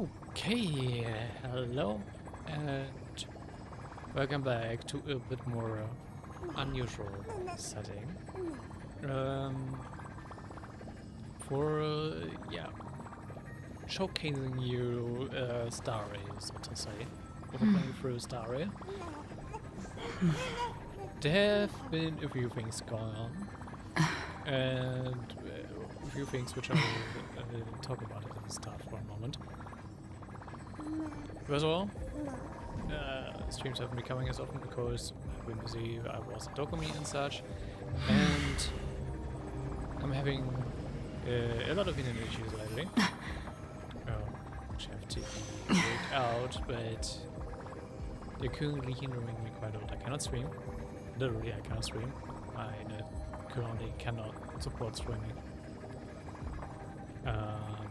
Okay, hello and welcome back to a bit more unusual setting. Yeah, showcasing you Star Rail, so to say. We're playing through Star Rail. There have been a few things going on, and a few things which I will talk about at the start for a moment. First of all, streams haven't been coming as often because I've been busy. I was at Dokumi and such, and I'm having a lot of internet issues lately, which have to be worked out, but they're currently hindering me quite a lot. I cannot stream. Literally, I cannot stream. My net currently cannot support streaming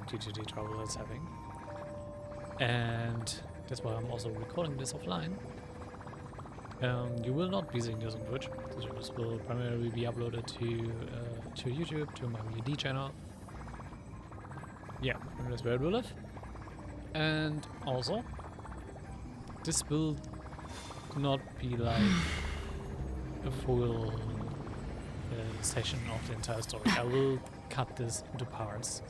due to the trouble it's having. And that's why I'm also recording this offline. You will not be seeing this on Twitch. This will primarily be uploaded to YouTube, to my VOD channel. Yeah, and that's where it will live. And also, this will not be like a full session of the entire story. I will cut this into parts.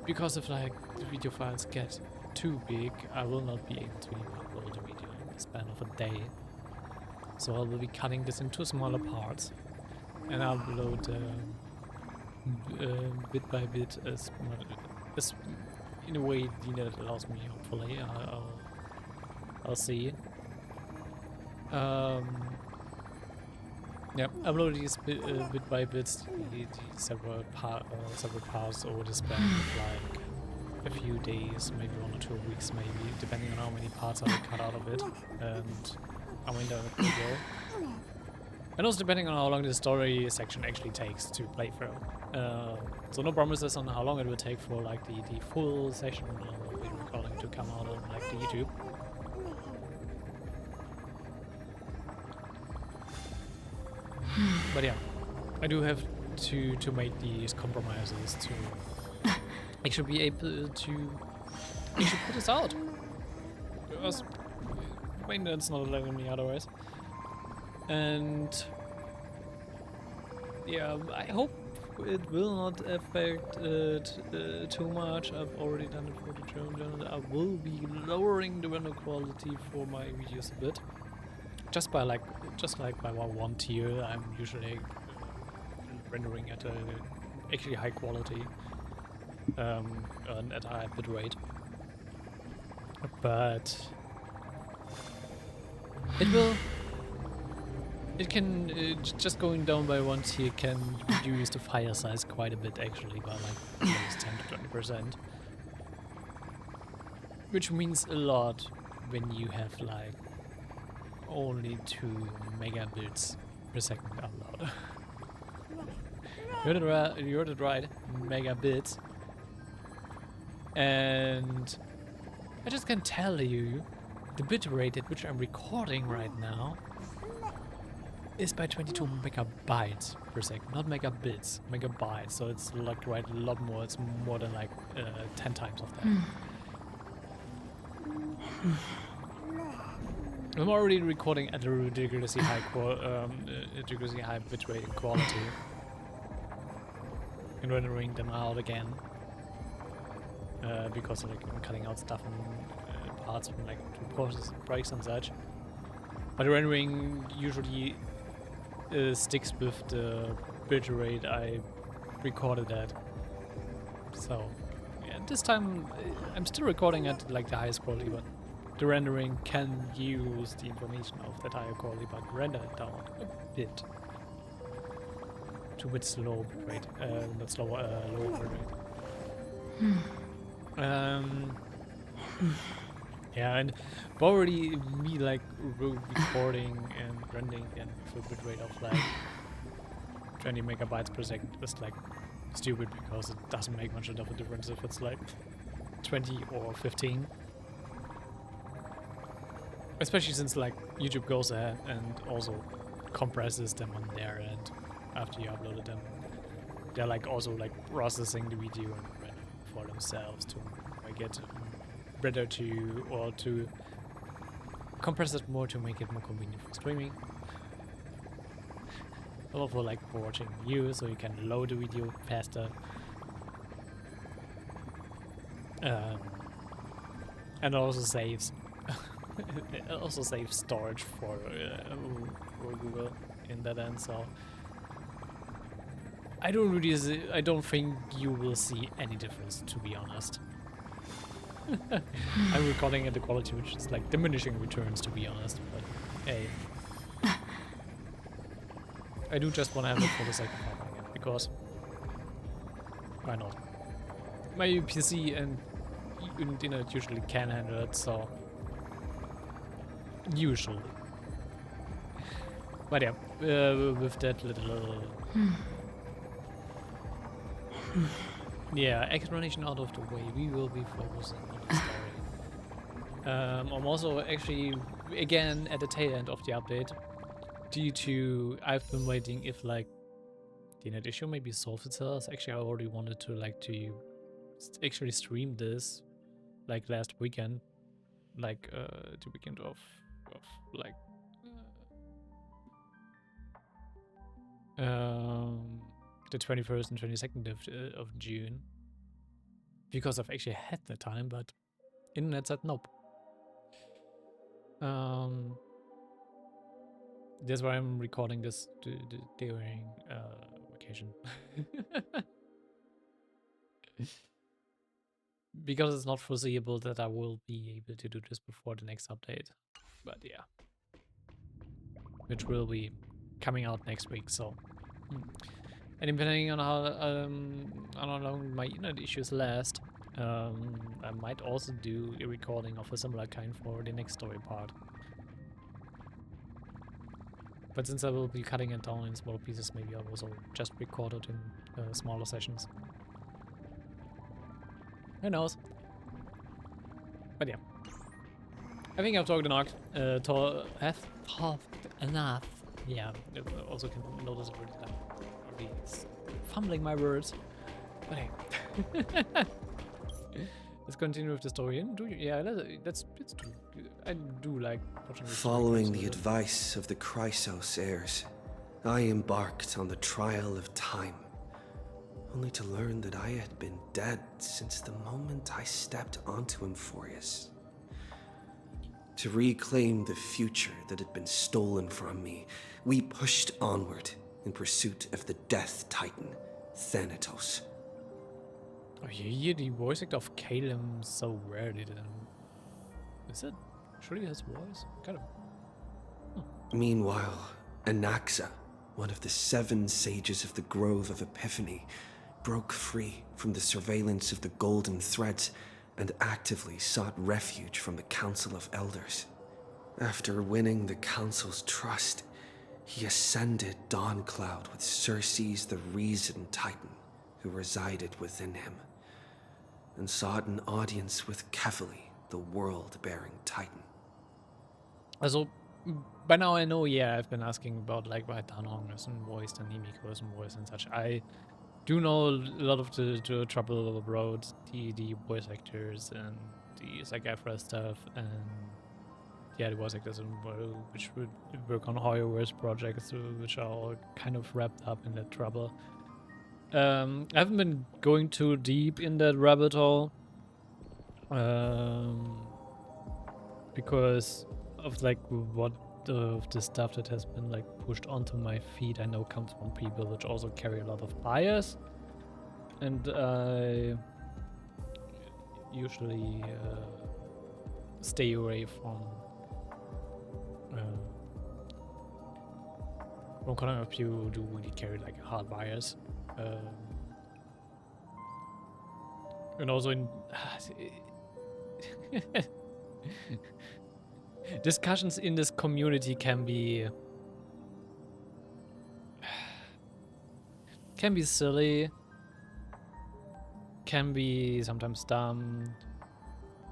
Because if like the video files get too big, I will not be able to upload the video in the span of a day. So I will be cutting this into smaller parts and I'll upload bit by bit as in a way that allows me. Hopefully, I'll see. Yeah, upload these bit by bit, the several parts over the span of like a few days, maybe 1 or 2 weeks, maybe, depending on how many parts I will cut out of it and how many it will go. And also depending on how long the story section actually takes to play through. So no promises on how long it will take for like the full session of the recording to come out on like the YouTube. But yeah, I do have to make these compromises to actually be able to actually put this out. Because maintenance not allowing me otherwise. And yeah, I hope it will not affect it too much. I've already done it for the channel. I will be lowering the render quality for my videos a bit. Just like by one tier, I'm usually rendering at a actually high quality and at a high bit rate. But it can just going down by one tier can reduce the file size quite a bit, actually, by like at least 10 to 20%, which means a lot when you have like only 2 megabits per second upload. You heard it right, megabits. And I just can tell you, the bit rate at which I'm recording right now is by 22 megabytes per second, not megabits, megabytes. So it's like a lot more. It's more than like 10 times of that. I'm already recording at a ridiculously high bitrate and quality, and rendering them out again because like I'm cutting out stuff and parts from like process breaks and such. But the rendering usually sticks with the bitrate I recorded at. So yeah, this time I'm still recording at like the highest quality, but the rendering can use the information of that higher quality, but render it down a bit to its low bitrate, not slow, low bitrate. Yeah, and already me like recording and rendering and for a bitrate of like 20 megabytes per second is like stupid because it doesn't make much of a difference if it's like 20 or 15. Especially since like YouTube goes ahead and also compresses them on their end after you uploaded them. They're like also like processing the video and for themselves to make it better to, or to compress it more to make it more convenient for streaming. Or for like for watching you, so you can load the video faster. And also saves. It also saves storage for Google in that end. So I don't think you will see any difference, to be honest. I'm recording at the quality which is like diminishing returns, to be honest. But hey, I do just want to have it for the sake of having it, because why not? My PC and internet usually can handle it, so usually. But yeah, with that little yeah, explanation out of the way, we will be focusing on the story. I'm also actually again at the tail end of the update, due to I've been waiting if like the net issue maybe solves itself. Actually, I already wanted to actually stream this like last weekend, like the weekend of like the 21st and 22nd of June, because I've actually had the time, but internet said nope. That's why I'm recording this during vacation. Because it's not foreseeable that I will be able to do this before the next update. But yeah. Which will be coming out next week, so. And depending on how long my internet issues last, I might also do a recording of a similar kind for the next story part. But since I will be cutting it down in smaller pieces, maybe I will also just record it in smaller sessions. Who knows? But yeah. I think I've talked enough. Have talked enough. Yeah, also can notice already that I'm already fumbling my words. But hey. Let's continue with the story. Yeah, let's do. I do like watching this. Following the advice of the Chrysos heirs, I embarked on the trial of time, only to learn that I had been dead since the moment I stepped onto Emphorius. To reclaim the future that had been stolen from me, we pushed onward in pursuit of the Death Titan, Thanatos. Oh, you hear the voice act of Caleb so rarely then. Is it surely his voice? Kind of. Oh. Meanwhile, Anaxa, one of the 7 sages of the Grove of Epiphany, broke free from the surveillance of the Golden Threads and actively sought refuge from the Council of Elders. After winning the Council's trust, he ascended Dawncloud with Circe's the Reason Titan, who resided within him, and sought an audience with Kefali, the world-bearing Titan. Also, by now I know, yeah, I've been asking about like why Danong isn't voiced and Himiko isn't voiced and such. I do know a lot of the Trouble Road, the voice actors and the SAG-AFTRA stuff, and yeah, the voice actors which would work on Hoyoverse projects, which are all kind of wrapped up in that trouble. I haven't been going too deep in that rabbit hole, because of like what of the stuff that has been like pushed onto my feed I know comes from people which also carry a lot of bias, and I usually stay away from kind of people who do really carry like a hard bias. And also in discussions in this community can be silly, can be sometimes dumb,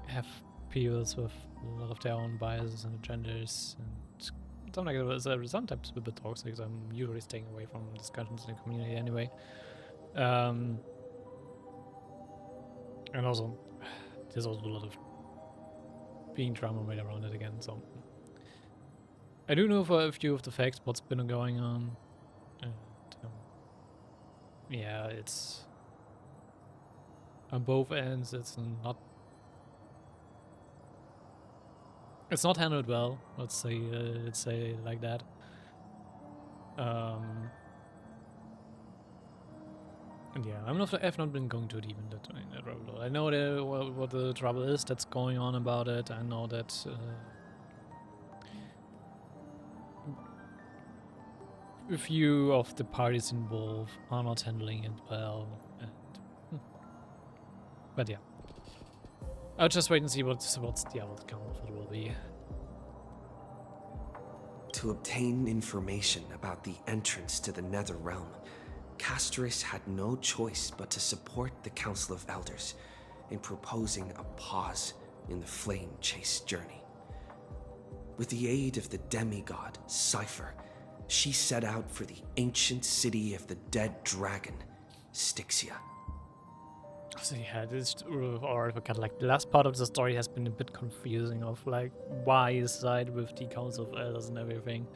have people with a lot of their own biases and agendas, and sometimes a bit toxic, so I'm usually staying away from discussions in the community anyway. And also, there's also a lot of being drama made around it again, so... I do know for a few of the facts what's been going on. And, yeah, it's... on both ends, it's not... it's not handled well, let's say it like that. And yeah, I've not been going too deep in that rabbit hole. I know what the trouble is that's going on about it. I know that a few of the parties involved are not handling it well. And, but yeah, I'll just wait and see what's the outcome of it will be. To obtain information about the entrance to the Nether Realm, Castoris had no choice but to support the Council of Elders in proposing a pause in the flame chase journey. With the aid of the demigod, Cypher, she set out for the ancient city of the dead dragon, Styxia. So yeah, this or like the last part of the story has been a bit confusing of like why you side with the Council of Elders and everything.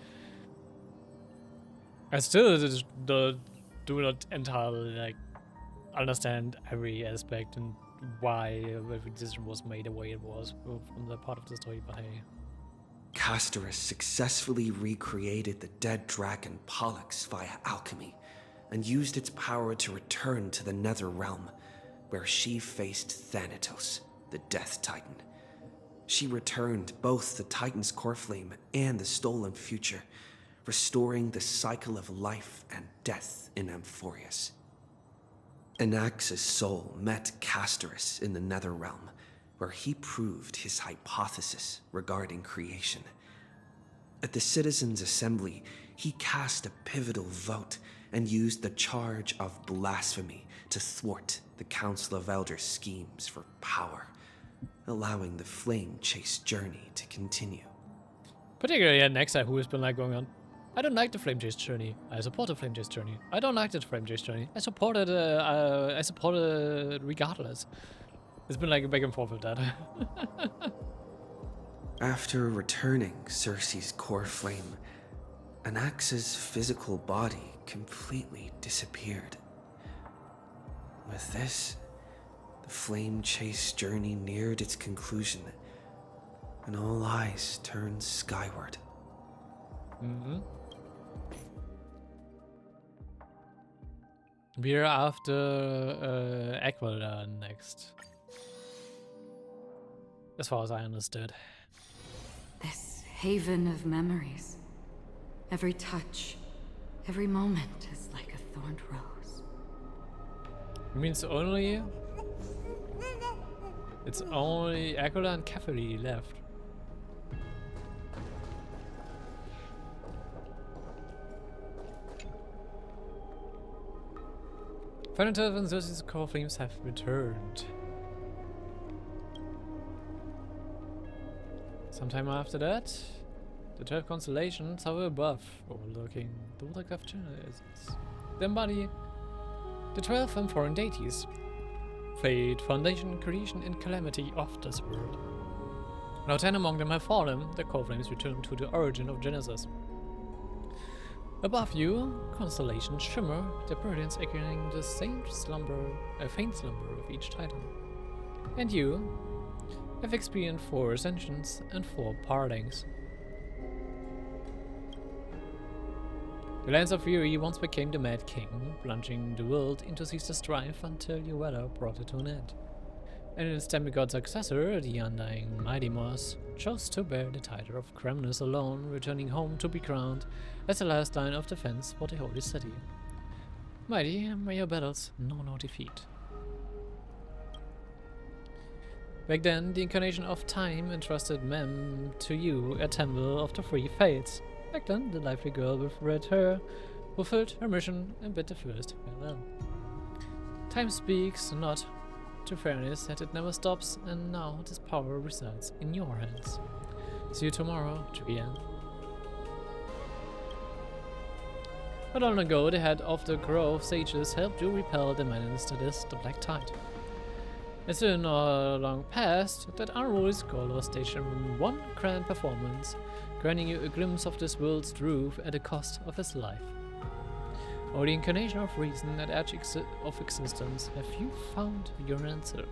I still do not entirely like understand every aspect and why every decision was made the way it was from the part of the story, but hey. Castoris successfully recreated the dead dragon Pollux via alchemy and used its power to return to the Nether Realm, where she faced Thanatos, the Death Titan. She returned both the Titan's core flame and the stolen future, restoring the cycle of life and death in Amphorius. Anax's soul met Castoris in the Nether Realm, where he proved his hypothesis regarding creation. At the Citizens' Assembly, he cast a pivotal vote and used the charge of blasphemy to thwart the Council of Elders' schemes for power, allowing the flame chase journey to continue. Particularly at Nexa, who has been like going on, I don't like the flame chase journey. I support the flame chase journey. I don't like the flame chase journey. I support it regardless. It's been like a back and forth with that. After returning Circe's core flame, Anax's physical body completely disappeared. With this, the flame chase journey neared its conclusion, and all eyes turned skyward. We're after Aquila next, as far as I understood. This haven of memories. Every touch, every moment is like a thorned rose. It means only... it's only Aquila and Caffrey left. Thanatos and Circe's core flames have returned. Sometime after that, the 12 constellations hover above, overlooking the watercraft journalists. They embody the 12 foreign deities, fate, foundation, creation, and calamity of this world. Now 10 among them have fallen, their core flames return to the origin of Genesis. Above you, constellations shimmer, their brilliance echoing the faint slumber of each titan. And you have experienced 4 ascensions and 4 partings. The lands of Fury once became the Mad King, plunging the world into ceaseless strife until your weather brought it to an end. And its demigod successor, the undying Mighty Moss, chose to bear the title of Cremnus alone, returning home to be crowned as the last line of defense for the holy city. Mighty, may your battles know no defeat. Back then, the incarnation of time entrusted Mem to you, a temple of the 3 fates. Back then, the lively girl with red hair fulfilled her mission and bid the first farewell. Time speaks not to fairness that it never stops, and now this power resides in your hands. See you tomorrow, 3 p.m. Not long ago, the head of the Grove Sages helped you repel the menace that is the Black Tide. It's soon long past that unruly scholar stationed one grand performance, granting you a glimpse of this world's roof at the cost of his life. Or the incarnation of reason at edge of existence, have you found your answer?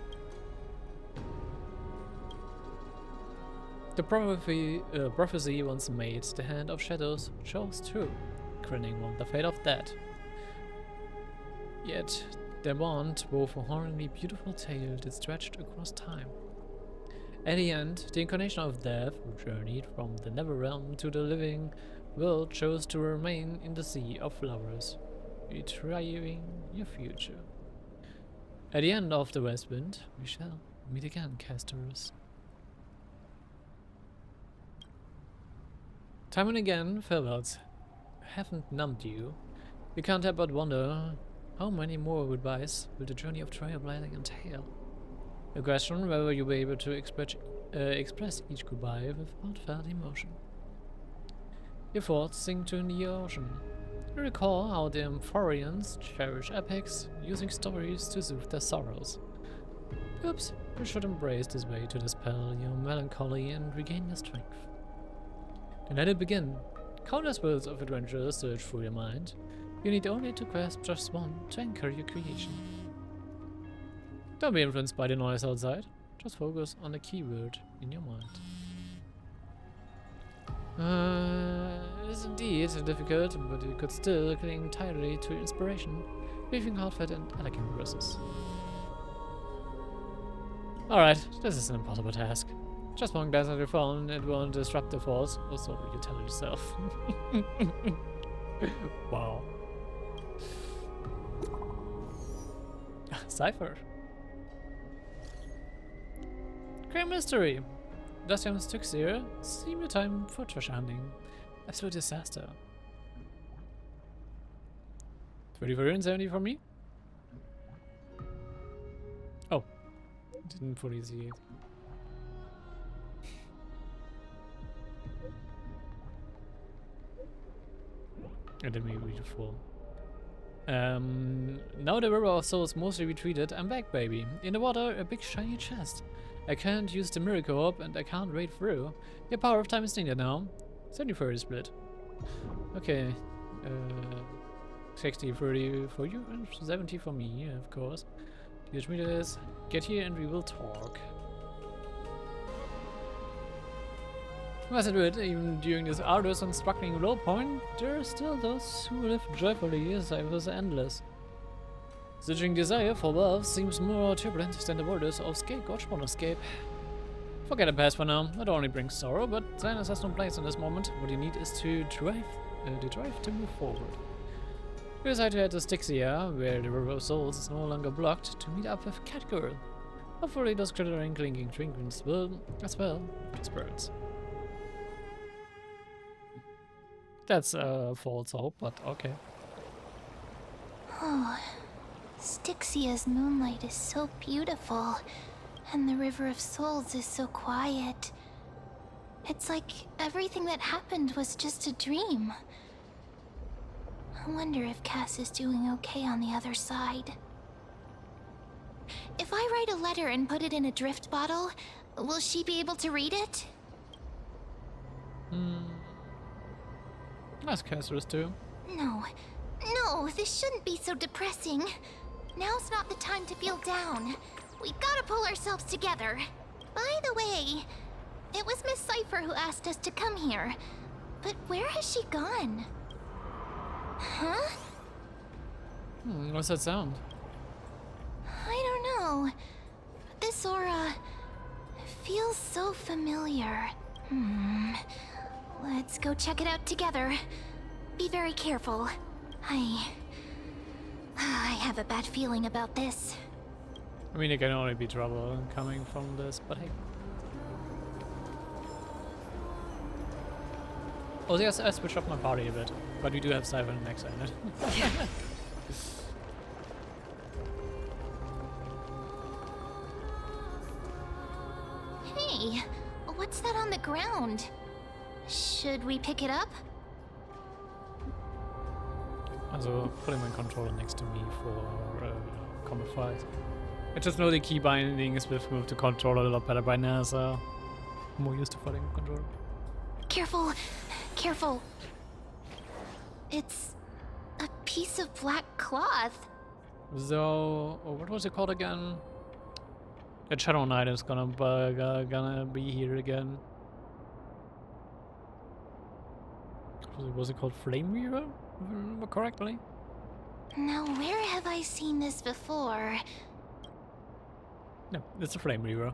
The prophecy once made, the hand of shadows shows true, grinning on the fate of death. Yet, their wand wove a horribly beautiful tale that stretched across time. At the end, the incarnation of death, who journeyed from the never realm to the living world, chose to remain in the sea of flowers, betraying your future. At the end of the west wind, we shall meet again, casters. Time and again, farewells haven't numbed you. You can't help but wonder, how many more goodbyes will the journey of trailblazing entail? A question whether you'll be able to express each goodbye with heartfelt emotion. Your thoughts sink to the ocean. You recall how the Amphorians cherish epics, using stories to soothe their sorrows. Perhaps you should embrace this way to dispel your melancholy and regain your strength. And let it begin. Countless worlds of adventure surge through your mind. You need only to grasp just one to anchor your creation. Don't be influenced by the noise outside. Just focus on the keyword in your mind. It is indeed difficult, but you could still cling tightly to your inspiration, weaving heartfelt and elegant verses. Alright, this is an impossible task. Just one glance at your phone, it won't disrupt the force, or so you tell yourself. Wow. Cipher. Great mystery. Does your mistakes here seem a time for treasure hunting? Absolute disaster. 34 and 70 for me? Oh. Didn't fully see it. I didn't make it full. Now the river of souls mostly retreated, I'm back, baby. In the water, a big shiny chest. I can't use the miracle orb and I can't raid through. Your power of time is needed now. 70-30 split. Okay. 60-30 for you and 70 for me, yeah, of course. Which means get here and we will talk. Must admit, even during this arduous and struggling low point, there are still those who live joyfully as I was endless. Searching desire for love seems more turbulent than the borders of scapegoat won't escape. Forget the past for now, it only brings sorrow, but sadness has no place in this moment. What you need is to drive to move forward. We decided to head to Styxia, where the River of Souls is no longer blocked, to meet up with Catgirl. Hopefully those glittering, clinking trinkets will, as well, with the spirits. That's a false hope, but okay. Oh, Styxia's moonlight is so beautiful, and the River of Souls is so quiet. It's like everything that happened was just a dream. I wonder if Cass is doing okay on the other side. If I write a letter and put it in a drift bottle, will she be able to read it? Ask Cassers too. No, this shouldn't be so depressing. Now's not the time to feel down. We gotta pull ourselves together. By the way, it was Miss Cipher who asked us to come here. But where has she gone? Huh? What's that sound? I don't know. This aura feels so familiar. Let's go check it out together. Be very careful. I have a bad feeling about this. I mean, it can only be trouble coming from this, but hey. Oh yes, I switched up my party a bit, but we do have Cypher and Nexa in it. Hey, what's that on the ground? Should we pick it up? Also putting my controller next to me for combat fight. I just know the key bindings with move to controller a lot better by now, so I'm more used to fighting with controller. Careful, careful. It's a piece of black cloth. So, what was it called again? That Shadow Knight is gonna be here again. Was it called Flame Weaver, if I remember correctly? Now, where have I seen this before? No, it's a Flame Weaver.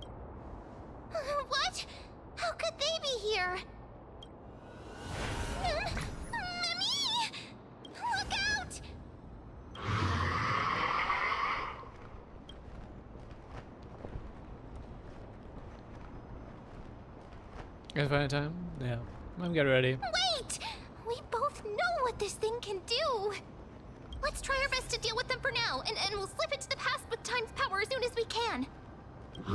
What? How could they be here? Mimi! Look out! Guys, find time? Yeah. I'm getting ready. Wait! We both know what this thing can do. Let's try our best to deal with them for now, and we'll slip into the past with time's power as soon as we can. The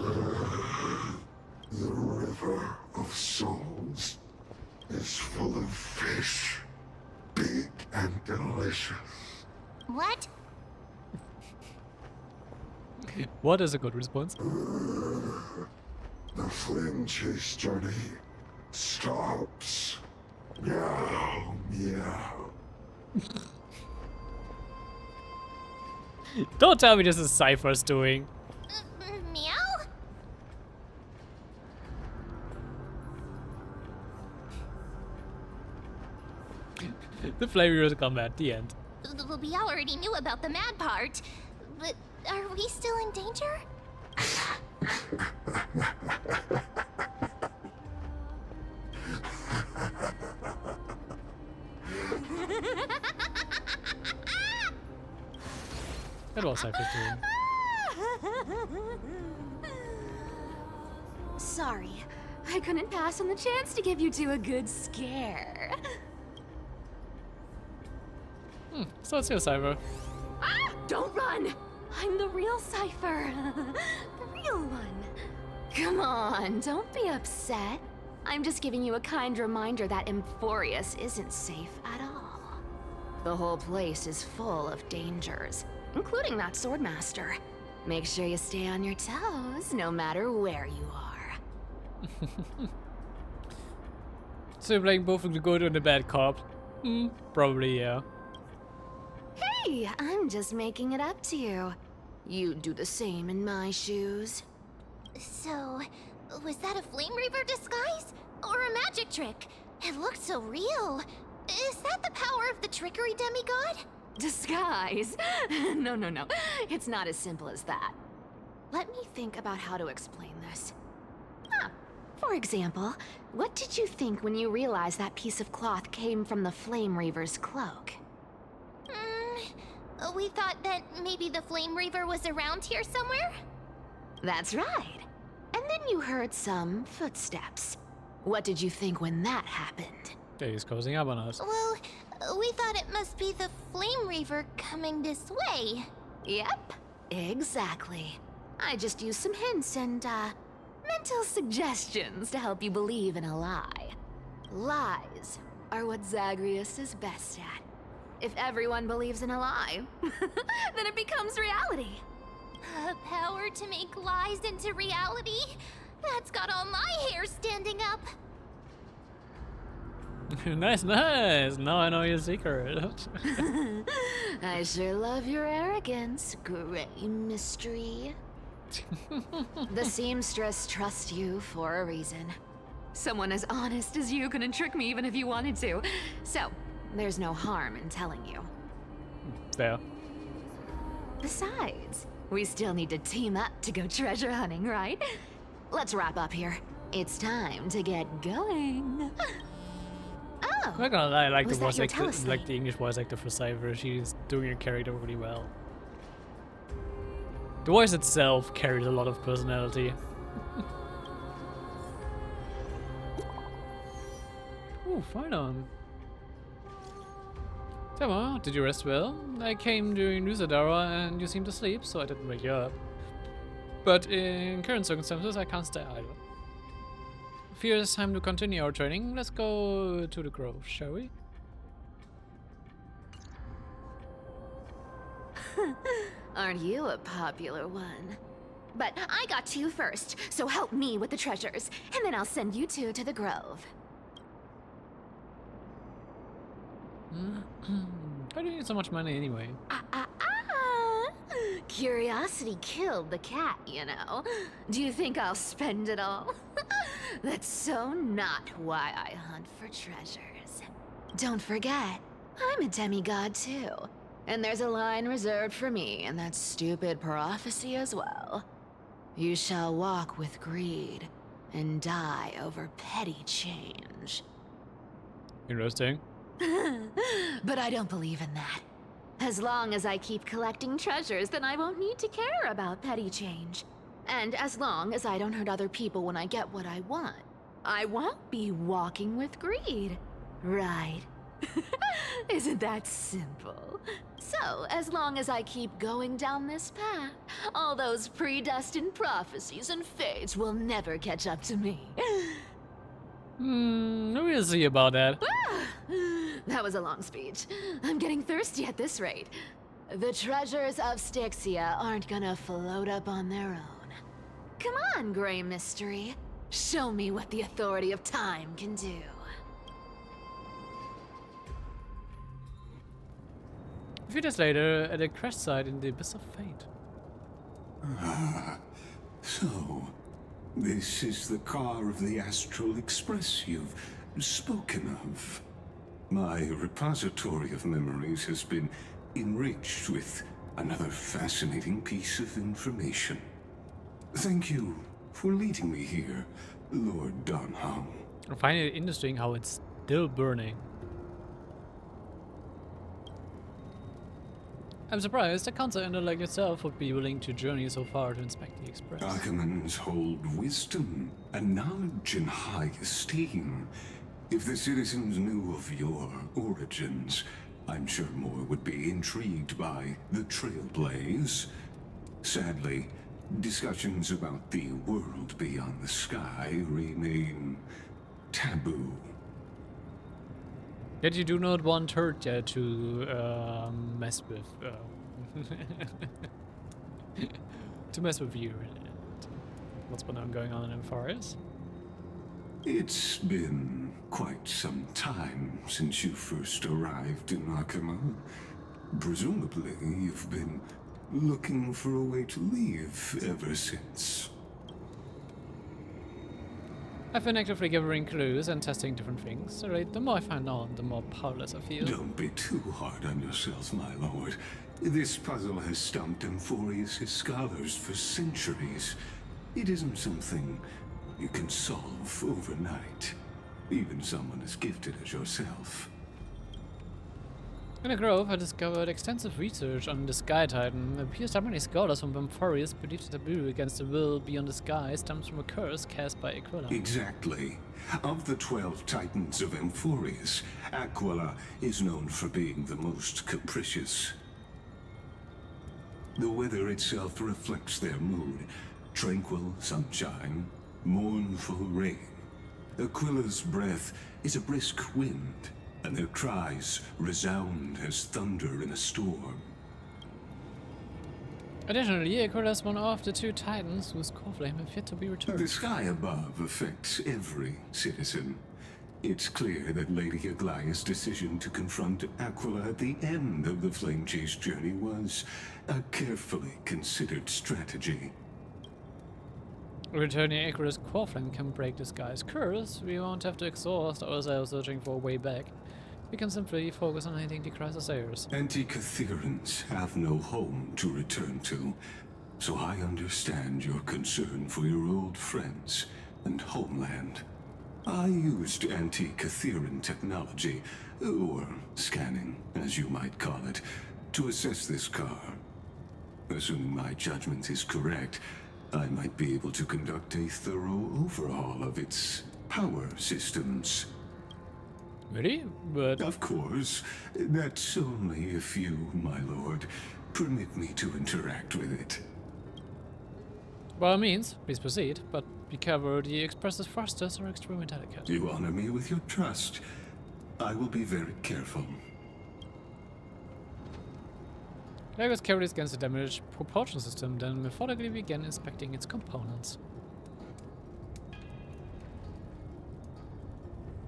river of souls is full of fish, big and delicious. What? What is a good response? The flame chase journey stops. Meow, meow. Don't tell me this is Cypher's doing. Meow? The Flame Weaver's combat, the end. We already knew about the mad part, but are we still in danger? That was Cypher's doing. Sorry, I couldn't pass on the chance to give you two a good scare. So it's your Cypher. Ah! Don't run! I'm the real Cypher. The real one. Come on, don't be upset. I'm just giving you a kind reminder that Emphorius isn't safe at all. The whole place is full of dangers, including that Swordmaster. Make sure you stay on your toes, no matter where you are. So you're playing both the good and the bad cop? Probably, yeah. Hey, I'm just making it up to you. You'd do the same in my shoes. So, was that a Flame Reaver disguise? Or a magic trick? It looked so real. Is that the power of the trickery demigod? Disguise? No. It's not as simple as that. Let me think about how to explain this. For example, what did you think when you realized that piece of cloth came from the Flame Reaver's cloak? We thought that maybe the Flame Reaver was around here somewhere? That's right. And then you heard some footsteps. What did you think when that happened? He's closing up on us. Well, we thought it must be the Flame Reaver coming this way. Yep, exactly. I just used some hints and, mental suggestions to help you believe in a lie. Lies are what Zagreus is best at. If everyone believes in a lie, then it becomes reality. A power to make lies into reality? That's got all my hair standing up. Nice. Now I know your secret. I sure love your arrogance, Gray Mystery. The seamstress trusts you for a reason. Someone as honest as you couldn't trick me even if you wanted to. So, there's no harm in telling you. There. Besides, we still need to team up to go treasure hunting, right? Let's wrap up here. It's time to get going. Oh, I'm not gonna lie, I like the was that voice your actor, telesnake? like the English voice actor for Cypher. She's doing her character really well. The voice itself carries a lot of personality. Ooh, fight on. Tama, did you rest well? I came during Lusadara and you seemed to sleep, so I didn't wake you up. But in current circumstances, I can't stay idle. Fear it's time to continue our training. Let's go to the grove, shall we? aren't you a popular one? But I got to you first, so help me with the treasures, and then I'll send you two to the grove. Why do you need so much money anyway? Curiosity killed the cat, you know. Do you think I'll spend it all? That's so not why I hunt for treasures. Don't forget, I'm a demigod too. And there's a line reserved for me in that stupid prophecy as well. You shall walk with greed and die over petty change. Interesting. But I don't believe in that. As long as I keep collecting treasures, then I won't need to care about petty change. And as long as I don't hurt other people when I get what I want, I won't be walking with greed. Right? Isn't that simple? So, as long as I keep going down this path, all those predestined prophecies and fates will never catch up to me. We'll see about that. That was a long speech. I'm getting thirsty at this rate. The treasures of Styxia aren't gonna float up on their own. Come on, Grey Mystery. Show me what the authority of time can do. A few days later, at a crash site in the Abyss of Fate. So, this is the car of the Astral Express you've spoken of. My repository of memories has been enriched with another fascinating piece of information. Thank you for leading me here, Lord Donham. I find it interesting how it's still burning. I'm surprised a consular like yourself would be willing to journey so far to inspect the Express. Archimans hold wisdom and knowledge in high esteem. If the citizens knew of your origins, I'm sure more would be intrigued by the Trailblaze. Sadly, discussions about the world beyond the sky remain taboo. Yet you do not want Turtya to mess with to mess with you. What's been going on in the forest? It's been quite some time since you first arrived in Akima. Presumably, you've been looking for a way to leave ever since. I've been actively gathering clues and testing different things. Right, the more I find out, the more powerless I feel. Don't be too hard on yourself, my lord. This puzzle has stumped Emphorius' scholars for centuries. It isn't something you can solve overnight. Even someone as gifted as yourself. In the Grove, I discovered extensive research on the Sky Titan. It appears that many scholars from Emphorius believe the taboo against the will beyond the sky stems from a curse cast by Aquila. Exactly. Of the 12 Titans of Emphorius, Aquila is known for being the most capricious. The weather itself reflects their mood. Tranquil sunshine, mournful rain. Aquila's breath is a brisk wind, and their cries resound as thunder in a storm. Additionally, Aquila is one of the 2 Titans whose core flame have yet to be returned. The sky above affects every citizen. It's clear that Lady Aglaya's decision to confront Aquila at the end of the Flame Chase journey was a carefully considered strategy. Returning Aquilus' core flame can break the sky's curse. We won't have to exhaust ourselves searching for a way back. We can simply focus on ending the crisis heirs. Anti-Catherians have no home to return to, so I understand your concern for your old friends and homeland. I used anti-Catherian technology, or scanning, as you might call it, to assess this car. Assuming my judgment is correct, I might be able to conduct a thorough overhaul of its power systems. Really? But Of course, that's only if you, my lord, permit me to interact with it. by all means, please proceed, but be careful, the Express's thrusters are extremely delicate. You honor me with your trust. I will be very careful. Lagos carefully scans the damaged propulsion system, then methodically began inspecting its components.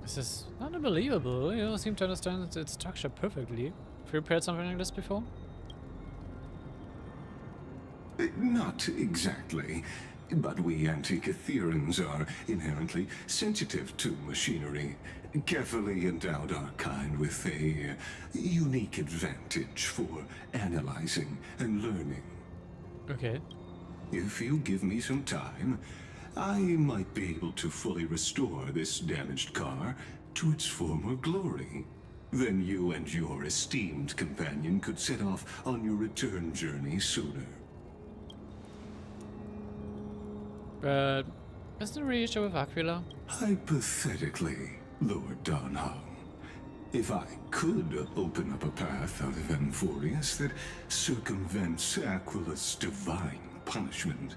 This is unbelievable. You seem to understand its structure perfectly. Have you prepared something like this before? Not exactly. But we Antikytherians are inherently sensitive to machinery. Carefully endowed our kind with a unique advantage for analyzing and learning. Okay. If you give me some time, I might be able to fully restore this damaged car to its former glory. Then you and your esteemed companion could set off on your return journey sooner. But is the reissue with Aquila? Hypothetically, Lord Donhung, if I could open up a path out of Amphorius that circumvents Aquila's divine punishment,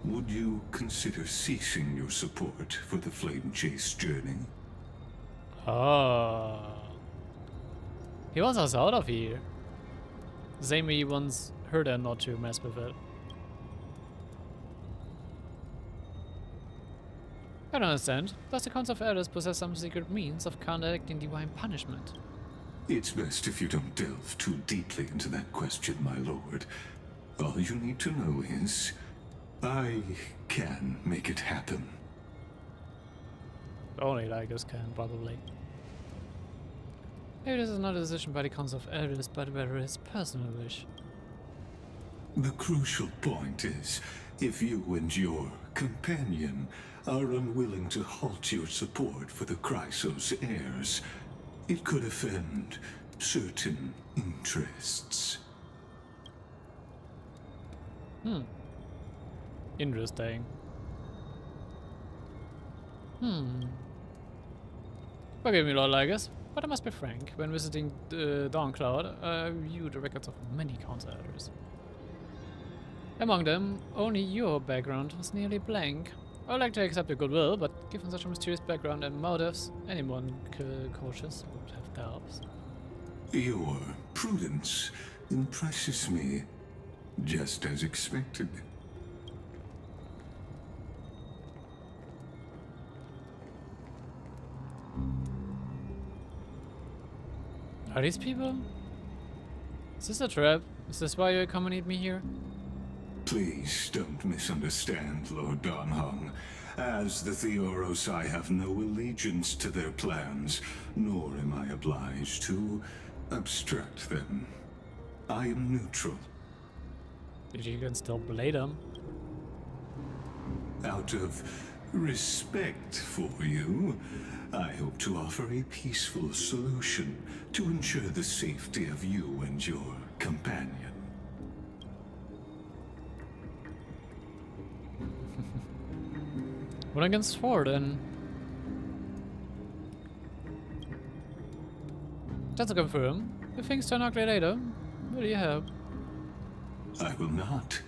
would you consider ceasing your support for the Flame Chase journey? Oh. He wants us out of here. Same way he wants Herder not to mess with it. I don't understand. Does the Council of Elders possess some secret means of counteracting divine punishment? It's best if you don't delve too deeply into that question, my lord. All you need to know is, I can make it happen. Only Lagos can, probably. Maybe this is not a decision by the Council of Elders, but rather his personal wish. The crucial point is, if you and your companion are unwilling to halt your support for the Chrysos heirs, it could offend certain interests. Interesting. Forgive me, Lord Lagos, but I must be frank. When visiting Dawncloud, I viewed the records of many Council Elders. Among them, only your background was nearly blank. I would like to accept your goodwill, but given such a mysterious background and motives, anyone cautious would have doubts. Your prudence impresses me, just as expected. Are these people? Is this a trap? Is this why you accompanied me here? Please don't misunderstand, Lord Donhung. As the Theoros, I have no allegiance to their plans, nor am I obliged to obstruct them. I am neutral. You can still blade them. Out of respect for you, I hope to offer a peaceful solution to ensure the safety of you and your companion. What against four then? Just to confirm, if things turn ugly later, will you help? I will not.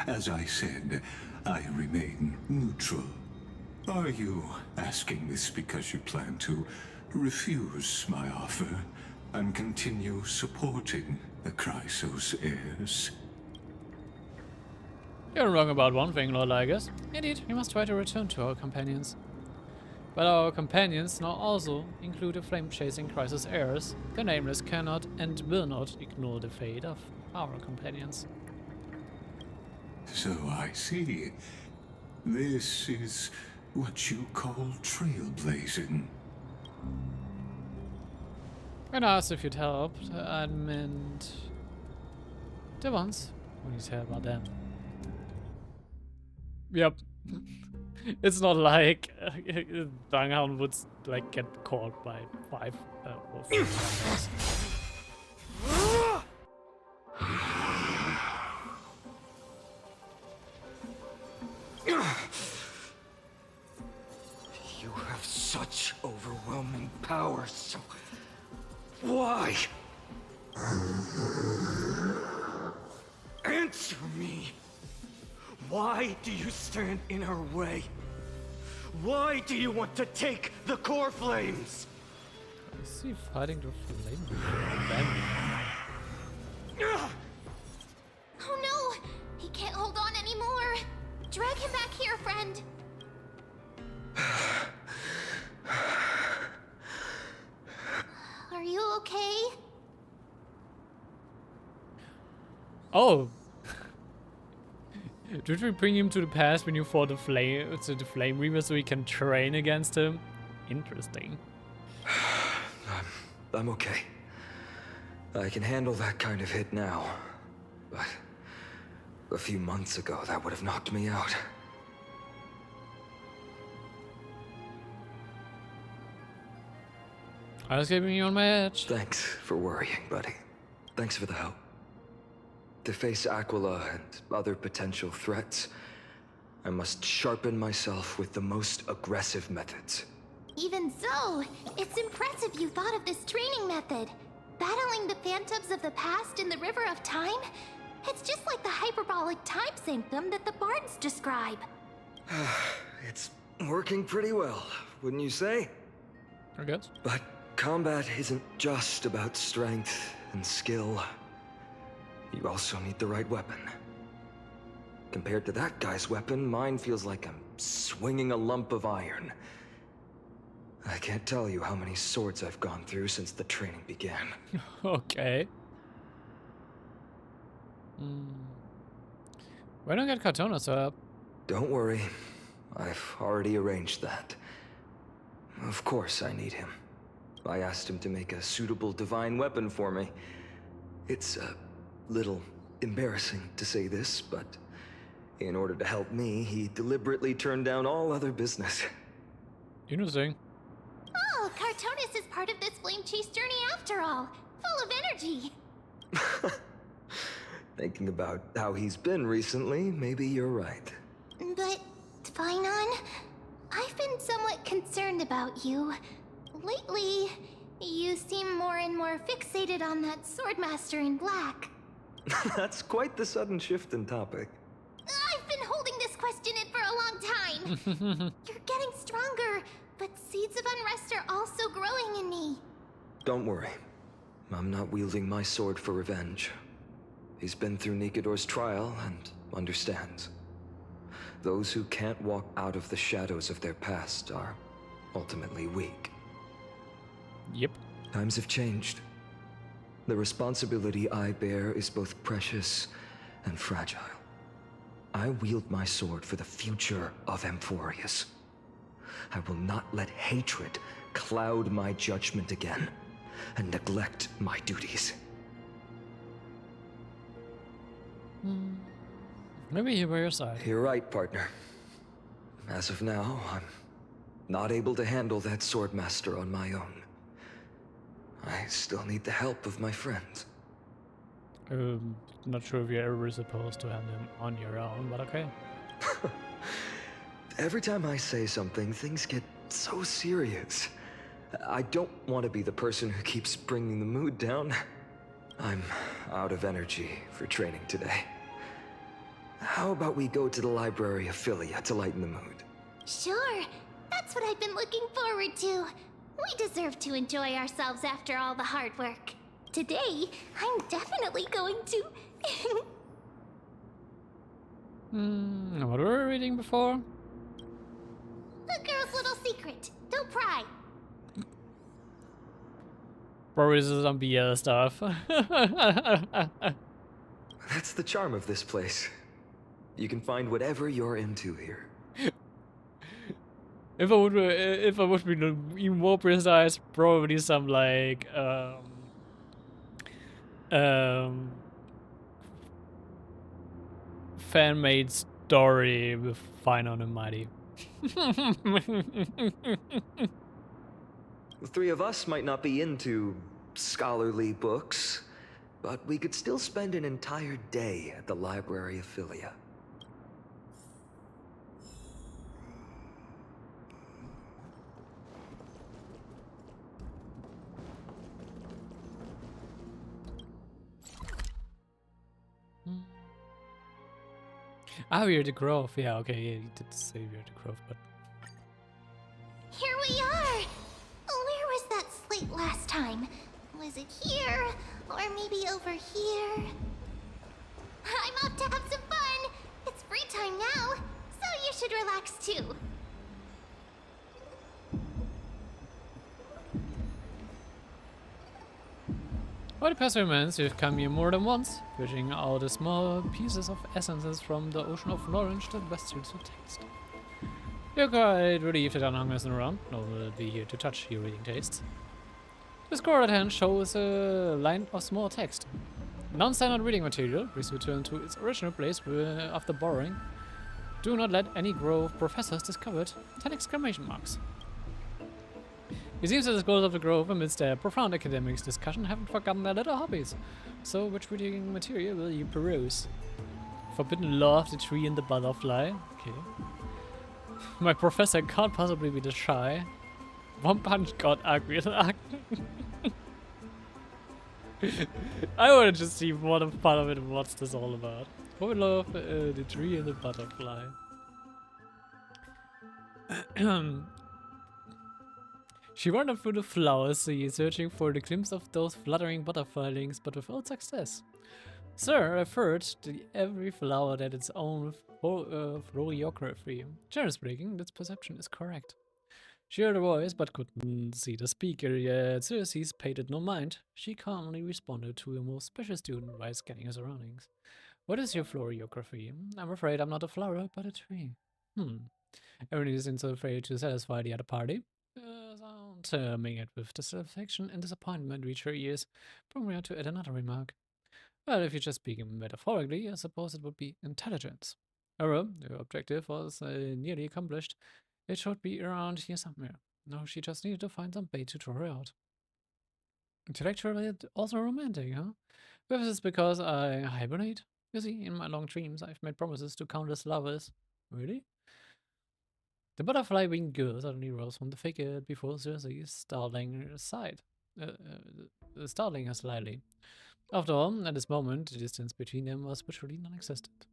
As I said, I remain neutral. Are you asking this because you plan to refuse my offer and continue supporting the Chrysos heirs? You're wrong about one thing, Lord Lagos. Indeed, we must try to return to our companions. But our companions now also include the flame-chasing Chrysos heirs. The Nameless cannot and will not ignore the fate of our companions. So I see. This is what you call trailblazing. When I asked if you'd help, I meant the ones who need help about them. Yep. It's not like Danghan would like get caught by 5 or 4 members. You have such overwhelming power, so why? Answer me! Why do you stand in our way? Why do you want to take the core flames? Is he fighting the flame? him back here, friend. Are you okay? Oh! Did we bring him to the past when you fought the Flame Reaver so we can train against him? Interesting. I'm okay. I can handle that kind of hit now. But a few months ago, that would have knocked me out. I was keeping you on my edge. Thanks for worrying, buddy. Thanks for the help. To face Aquila and other potential threats, I must sharpen myself with the most aggressive methods. Even so, it's impressive you thought of this training method. Battling the phantoms of the past in the River of Time? It's just like the hyperbolic time sanctum that the bards describe. It's working pretty well, wouldn't you say? I guess. But combat isn't just about strength and skill. You also need the right weapon. Compared to that guy's weapon, mine feels like I'm swinging a lump of iron. I can't tell you how many swords I've gone through since the training began. Okay. Why don't get Cartona set up? Don't worry. I've already arranged that. Of course I need him. I asked him to make a suitable divine weapon for me. It's a little embarrassing to say this, but in order to help me, he deliberately turned down all other business. Interesting. Oh, Cartonis is part of this flame chase journey after all. Full of energy. Thinking about how he's been recently, maybe you're right. But, Finon, I've been somewhat concerned about you. Lately, you seem more and more fixated on that Swordmaster in black. That's quite the sudden shift in topic. I've been holding this question in for a long time. You're getting stronger, but seeds of unrest are also growing in me. Don't worry. I'm not wielding my sword for revenge. He's been through Nikodor's trial and understands. Those who can't walk out of the shadows of their past are ultimately weak. Yep. Times have changed. The responsibility I bear is both precious and fragile. I wield my sword for the future of Amphorius. I will not let hatred cloud my judgment again and neglect my duties. Maybe he's by your side. You're right, partner. As of now, I'm not able to handle that Swordmaster on my own. I still need the help of my friends. Not sure if you're ever supposed to handle him on your own, but okay. Every time I say something, things get so serious. I don't want to be the person who keeps bringing the mood down. I'm out of energy for training today. How about we go to the Library of Philia to lighten the mood? Sure, that's what I've been looking forward to. We deserve to enjoy ourselves after all the hard work. Today, I'm definitely going to... What were we reading before? The girl's little secret. Don't pry. Probably some BS stuff. That's the charm of this place. You can find whatever you're into here. If I would be even more precise, probably some like fan-made story with Finon and Mighty. The three of us might not be into scholarly books, but we could still spend an entire day at the Library of Philia. Ah, we're the Grove. Yeah, okay, yeah, you did say we're the Grove, but... Here we are! Where was that slate last time? Was it here? Or maybe over here? I'm off to have some fun! It's free time now, so should relax too. For the past few months, you've come here more than once, fishing out the small pieces of essences from the ocean of knowledge that best suits your taste. You're quite relieved that Anhang isn't around. No one will be here to touch your reading tastes. The score at hand shows a line of small text. Non-standard reading material. Please return to its original place after borrowing. Do not let any grove professors discover it. 10 exclamation marks. It seems that the scholars of the grove, amidst their profound academics discussion, haven't forgotten their little hobbies. So, which reading material will you peruse? Forbidden Law of the Tree and the Butterfly. Okay. My professor can't possibly be the shy. One Punch got ugly. I want to just see more than part of it and what's this all about. Forbidden Law of the Tree and the Butterfly. She wandered through the flower sea, searching for the glimpse of those fluttering butterflies, but without success. Sir, I've heard that every flower had its own floriography. Generally speaking, this perception is correct. She heard a voice, but couldn't see the speaker, yet Circes paid it no mind. She calmly responded to a most special student by scanning her surroundings. What is your floriography? I'm afraid I'm not a flower, but a tree. Everyone seems so afraid to satisfy the other party. Terming it with dissatisfaction and disappointment reached her ears, prompting her to add another remark. Well, if you just speak metaphorically, I suppose it would be intelligence. However, her objective was nearly accomplished. It should be around here somewhere. No, she just needed to find some bait to draw her out. Intellectual and also romantic, huh? Perhaps it's because I hibernate. You see, in my long dreams, I've made promises to countless lovers. Really? The butterfly-winged girl suddenly rose from the thicket before Circe, startling her slightly. After all, at this moment, the distance between them was virtually non-existent.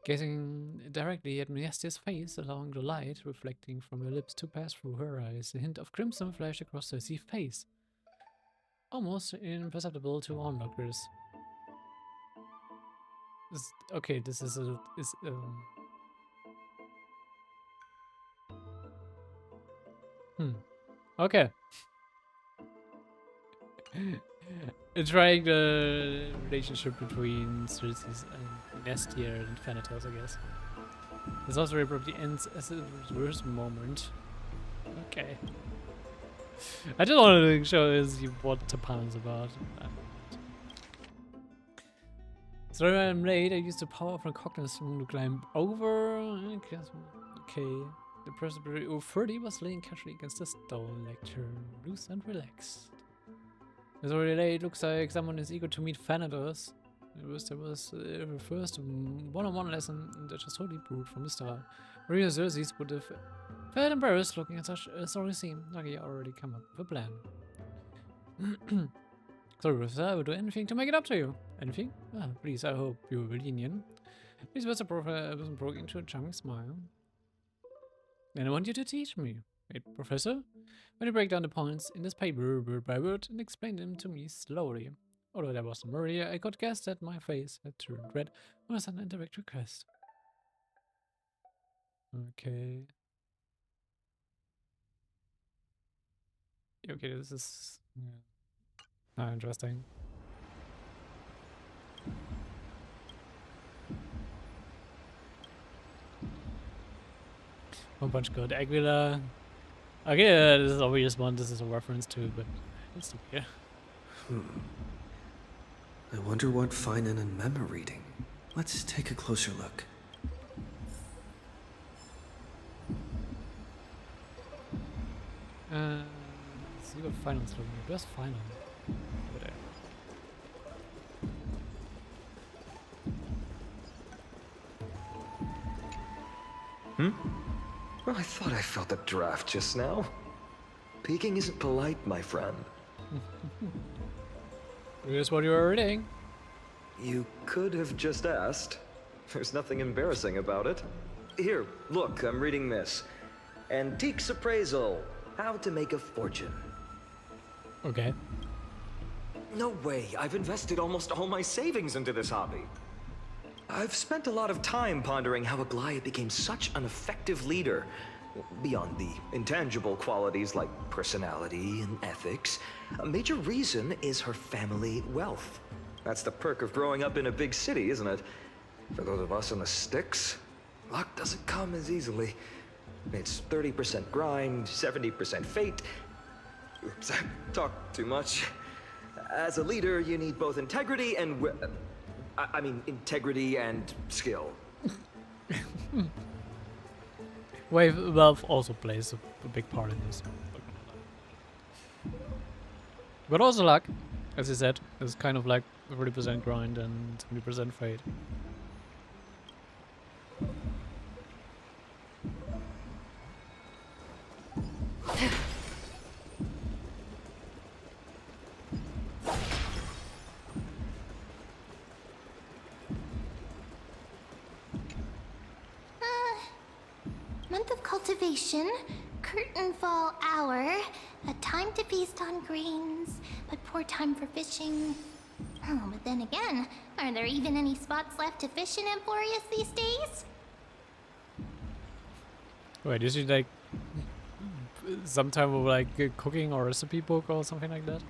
Gazing directly at Mnestheus' face, allowing the light reflecting from her lips to pass through her eyes, a hint of crimson flashed across Circe's face, almost imperceptible to onlookers. Okay, this is okay. Trying the relationship between Circes and Nestia and Thanatos, I guess. This also abruptly ends as a worst moment. Okay. I just wanted to show us what Tapan's about. So when I'm late, I used the power of Recognition to climb over. Okay. The Presbytery 30 was laying casually against the stone lecture, loose and relaxed. It's already late, looks like someone is eager to meet Thanatos. There was her first one-on-one lesson that just totally brewed from the start. Maria Circes would have felt embarrassed looking at such a sorry scene. Lucky I already come up with a plan. Sorry, Professor, I will do anything to make it up to you. Anything? Ah, please, I hope you will be lenient. These words broke into a charming smile. And I want you to teach me. Wait, Professor? When you break down the points in this paper word by word and explain them to me slowly. Although there was Maria, I could guess that my face had turned red when I sent an indirect request. Okay. Okay, this is interesting. One Punch God Aguila. Okay, this is an obvious one. This is a reference to, but it's okay. I wonder what Finan and Mem are reading. Let's take a closer look. Let's see what Finan's looking at. Where's Finan? Over there. Well, I thought I felt a draft just now. Peeking isn't polite, my friend. Here's what you were reading. You could have just asked. There's nothing embarrassing about it. Here, look, I'm reading this. Antiques Appraisal. How to make a fortune. Okay. No way, I've invested almost all my savings into this hobby. I've spent a lot of time pondering how Aglaia became such an effective leader. Beyond the intangible qualities like personality and ethics, a major reason is her family wealth. That's the perk of growing up in a big city, isn't it? For those of us in the sticks, luck doesn't come as easily. It's 30% grind, 70% fate. Oops, I talked too much. As a leader, you need both integrity and integrity and skill. Wealth also plays a big part in this. But also luck, as you said, is kind of like 30% grind and 70% fate. Month of cultivation, curtain fall hour, a time to feast on grains, but poor time for fishing. Oh, but then again, are there even any spots left to fish in Emporius these days? Wait, is it like some type of like cooking or recipe book or something like that?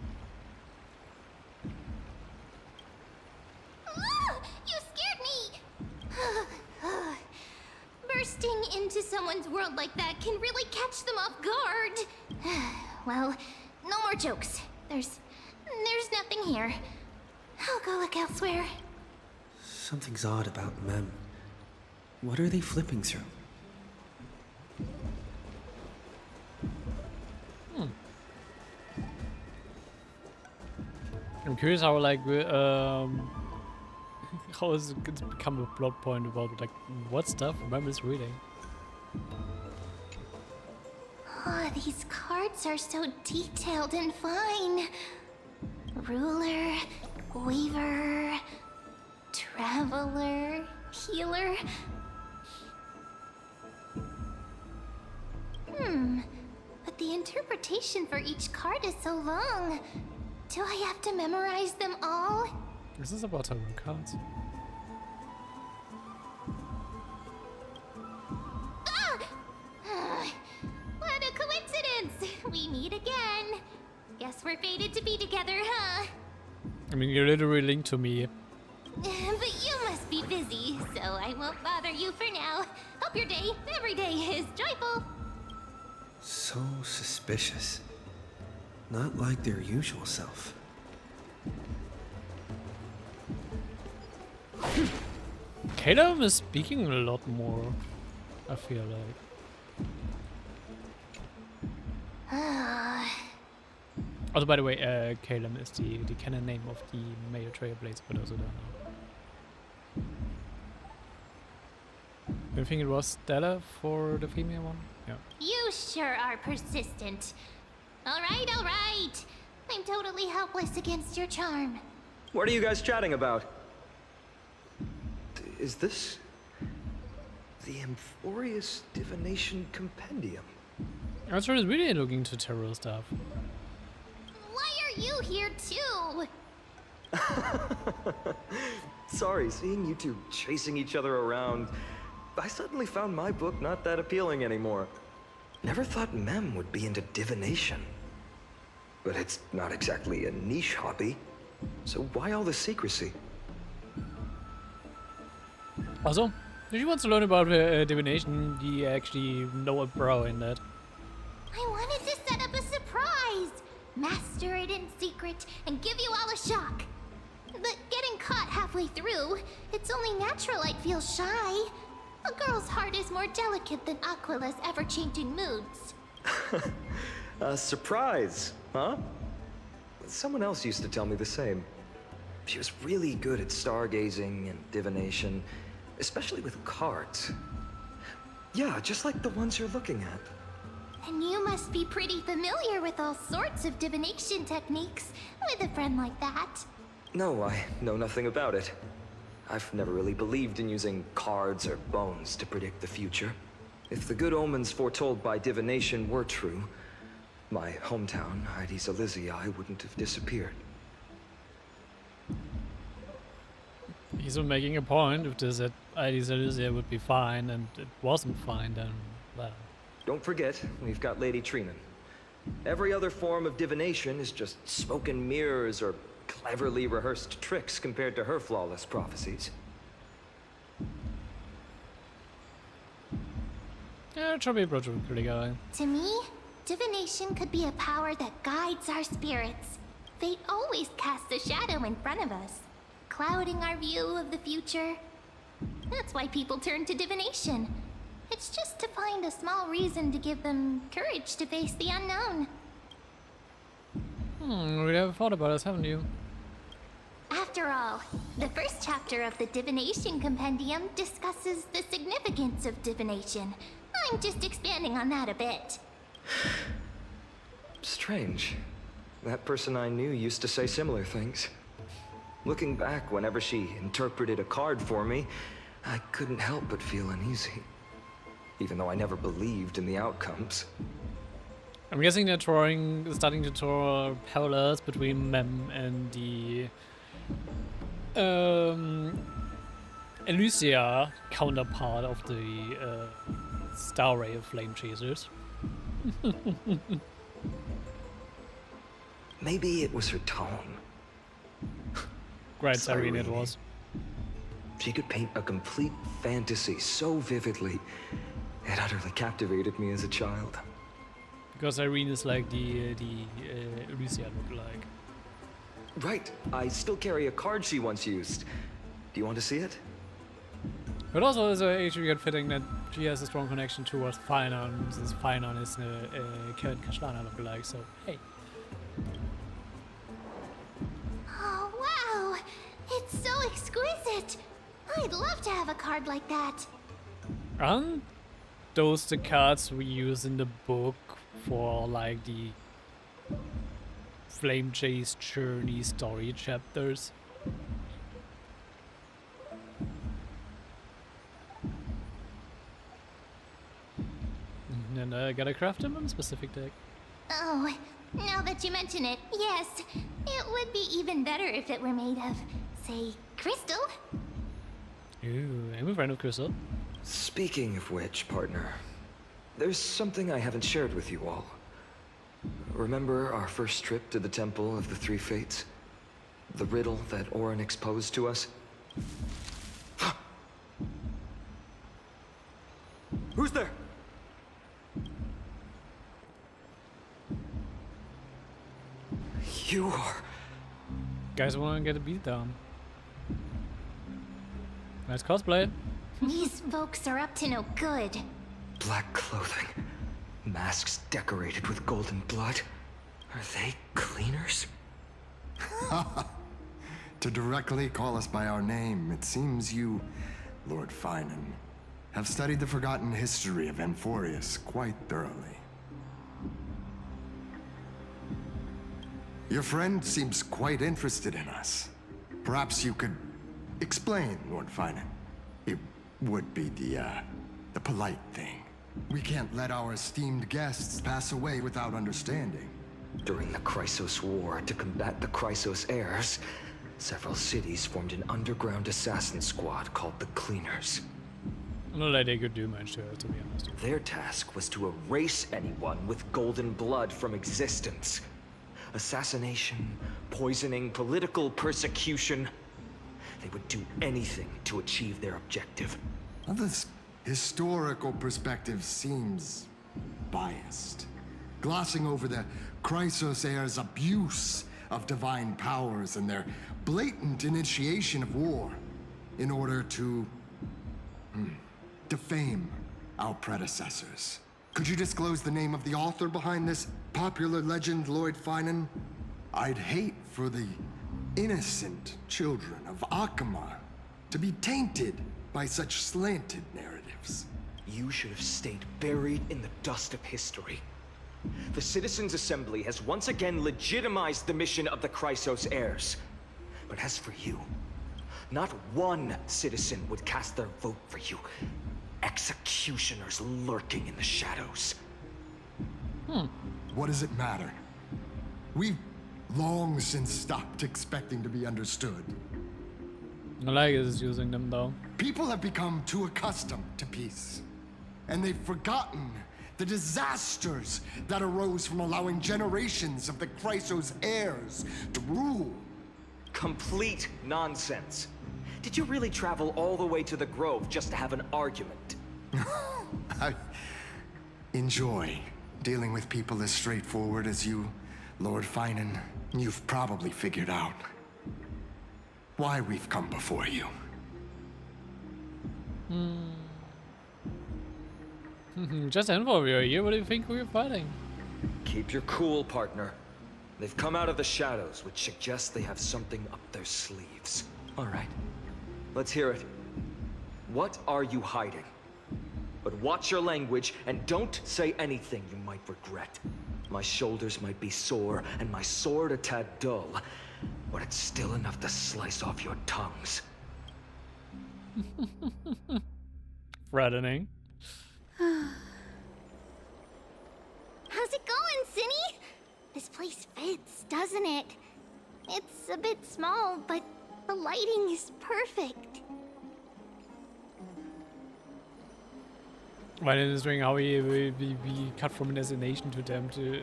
You scared me! Bursting into someone's world like that can really catch them off guard. Well, no more jokes. There's nothing here. I'll go look elsewhere. Something's odd about Mem. What are they flipping through? I'm curious how like how is it become a plot point about like what stuff Mem is reading. Oh, these cards are so detailed and fine. Ruler, weaver, traveler, healer. But the interpretation for each card is so long. Do I have to memorize them all? This is about tarot cards. What a coincidence! We meet again. Guess we're fated to be together, huh? I mean, you're literally linked to me. But you must be busy, so I won't bother you for now. Hope your day, every day, is joyful. So suspicious. Not like their usual self. Caleb is speaking a lot more, I feel like. Also, by the way, Caleb is the canon name of the male Trailblazer, but also don't know. Do you think it was Stella for the female one? Yeah. You sure are persistent. All right. I'm totally helpless against your charm. What are you guys chatting about? Is this the Emporius Divination Compendium? I was really looking into tarot stuff. Why are you here too? Sorry, seeing you two chasing each other around, I suddenly found my book not that appealing anymore. Never thought Mem would be into divination. But it's not exactly a niche hobby, so why all the secrecy? Also, if you want to learn about divination, you actually know a pro in that. I wanted to set up a surprise! Master it in secret and give you all a shock. But getting caught halfway through, it's only natural I'd feel shy. A girl's heart is more delicate than Aquila's ever-changing moods. A surprise, huh? Someone else used to tell me the same. She was really good at stargazing and divination, especially with cards. Yeah, just like the ones you're looking at. And you must be pretty familiar with all sorts of divination techniques with a friend like that. No, I know nothing about it. I've never really believed in using cards or bones to predict the future. If the good omens foretold by divination were true, my hometown, Hydes Elysiae, wouldn't have disappeared. He's making a point. If this Aedes Elysia would be fine and it wasn't fine, then well. Don't forget, we've got Lady Trina. Every other form of divination is just smoke and mirrors or cleverly rehearsed tricks compared to her flawless prophecies. Yeah, it should be approachable pretty good. To me, divination could be a power that guides our spirits. Fate always casts a shadow in front of us, clouding our view of the future. That's why people turn to divination. It's just to find a small reason to give them courage to face the unknown. We haven't thought about this, haven't you? After all, the first chapter of the Divination Compendium discusses the significance of divination. I'm just expanding on that a bit. Strange. That person I knew used to say similar things. Looking back, whenever she interpreted a card for me, I couldn't help but feel uneasy. Even though I never believed in the outcomes. I'm guessing they're starting to draw parallels between Mem and the Elysia counterpart of the Star Rail Flame Chasers. Maybe it was her tone. Great Cyrene it was. She could paint a complete fantasy so vividly, it utterly captivated me as a child. Because Irene is like the Elysia look like. Right, I still carry a card she once used. Do you want to see it? But also it's actually good fitting that she has a strong connection towards Finon, since Finon is a Karen Kashlana look like, so hey. Oh, wow! It's so exquisite! I'd love to have a card like that. Aren't those the cards we use in the book for like the Flame Chase Journey story chapters? And I gotta craft them on a specific deck. Oh, now that you mention it, yes. It would be even better if it were made of, say, crystal. Ooh, I'm a friend of Crystal. Speaking of which, partner, there's something I haven't shared with you all. Remember our first trip to the Temple of the Three Fates? The riddle that Orin exposed to us? Who's there? You are... Guys wanna get a beat down. Nice cosplay. These folks are up to no good. Black clothing. Masks decorated with golden blood. Are they cleaners? To directly call us by our name, it seems you, Lord Finan, have studied the forgotten history of Amphorius quite thoroughly. Your friend seems quite interested in us. Perhaps you could explain, Lord Finan. It would be the polite thing. We can't let our esteemed guests pass away without understanding. During the Chrysos War, to combat the Chrysos heirs, several cities formed an underground assassin squad called the Cleaners. Not like they could do much to be honest. Their task was to erase anyone with golden blood from existence. Assassination, poisoning, political persecution. They would do anything to achieve their objective. Well, this historical perspective seems biased, glossing over the Chrysos heirs' abuse of divine powers and their blatant initiation of war in order to defame our predecessors. Could you disclose the name of the author behind this popular legend, Lord Finan? I'd hate for the innocent children of Akamar to be tainted by such slanted narratives. You should have stayed buried in the dust of history. The Citizens' Assembly has once again legitimized the mission of the Chrysos heirs. But as for you, not one citizen would cast their vote for you. Executioners lurking in the shadows. What does it matter? We've long since stopped expecting to be understood. Goliath is using them though. People have become too accustomed to peace, and they've forgotten the disasters that arose from allowing generations of the Chrysos heirs to rule. Complete nonsense. Did you really travel all the way to the Grove just to have an argument? I enjoy dealing with people as straightforward as you, Lord Finan. You've probably figured out why we've come before you. Just info over here. What do you think we were fighting? Keep your cool, partner. They've come out of the shadows, which suggests they have something up their sleeves. All right, let's hear it. What are you hiding? But watch your language and don't say anything you might regret. My shoulders might be sore and my sword a tad dull, but it's still enough to slice off your tongues. Threatening. How's it going, Cinny? This place fits, doesn't it? It's a bit small, but the lighting is perfect. While illustrating how we cut from a destination to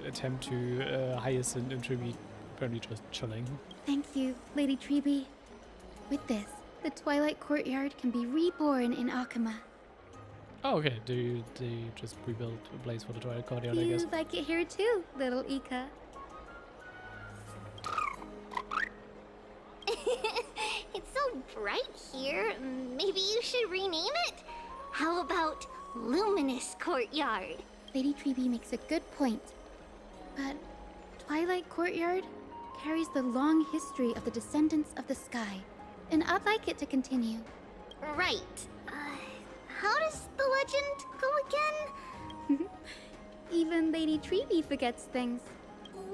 attempt to Hyacinth and Tribby apparently just chilling. Thank you, Lady Treby. With this, the Twilight Courtyard can be reborn in Akama. Oh, okay. Do you just rebuild a place for the Twilight Courtyard, I guess? You like it here too, little Ika. It's so bright here. Maybe you should rename it? How about Luminous Courtyard? Lady Treby makes a good point. But Twilight Courtyard carries the long history of the descendants of the sky, and I'd like it to continue. Right. How does the legend go again? Even Lady Treby forgets things.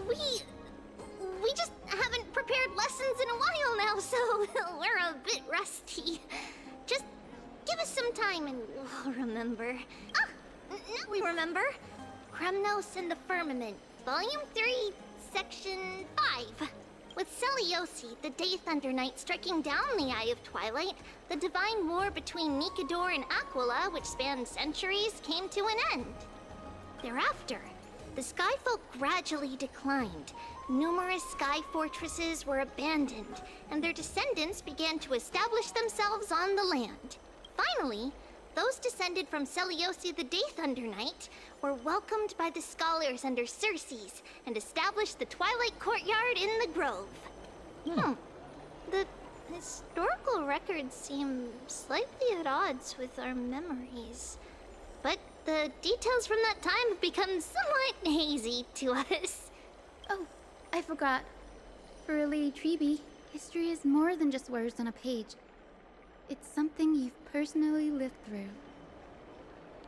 We just haven't prepared lessons in a while now, so we're a bit rusty. Just give us some time and we'll remember. Ah! Now we remember. Cremnos and the Firmament, Volume 3, Section 5. With Seliosi, the Day Thunder Knight, striking down the Eye of Twilight, the divine war between Nikador and Aquila, which spanned centuries, came to an end. Thereafter, the Skyfolk gradually declined. Numerous sky fortresses were abandoned, and their descendants began to establish themselves on the land. Finally, those descended from Seliosi the Day Thunder Knight were welcomed by the scholars under Circes and established the Twilight Courtyard in the Grove. The historical records seem slightly at odds with our memories, but the details from that time have become somewhat hazy to us. Oh, I forgot. For Lady Treby, history is more than just words on a page. It's something you've personally lived through.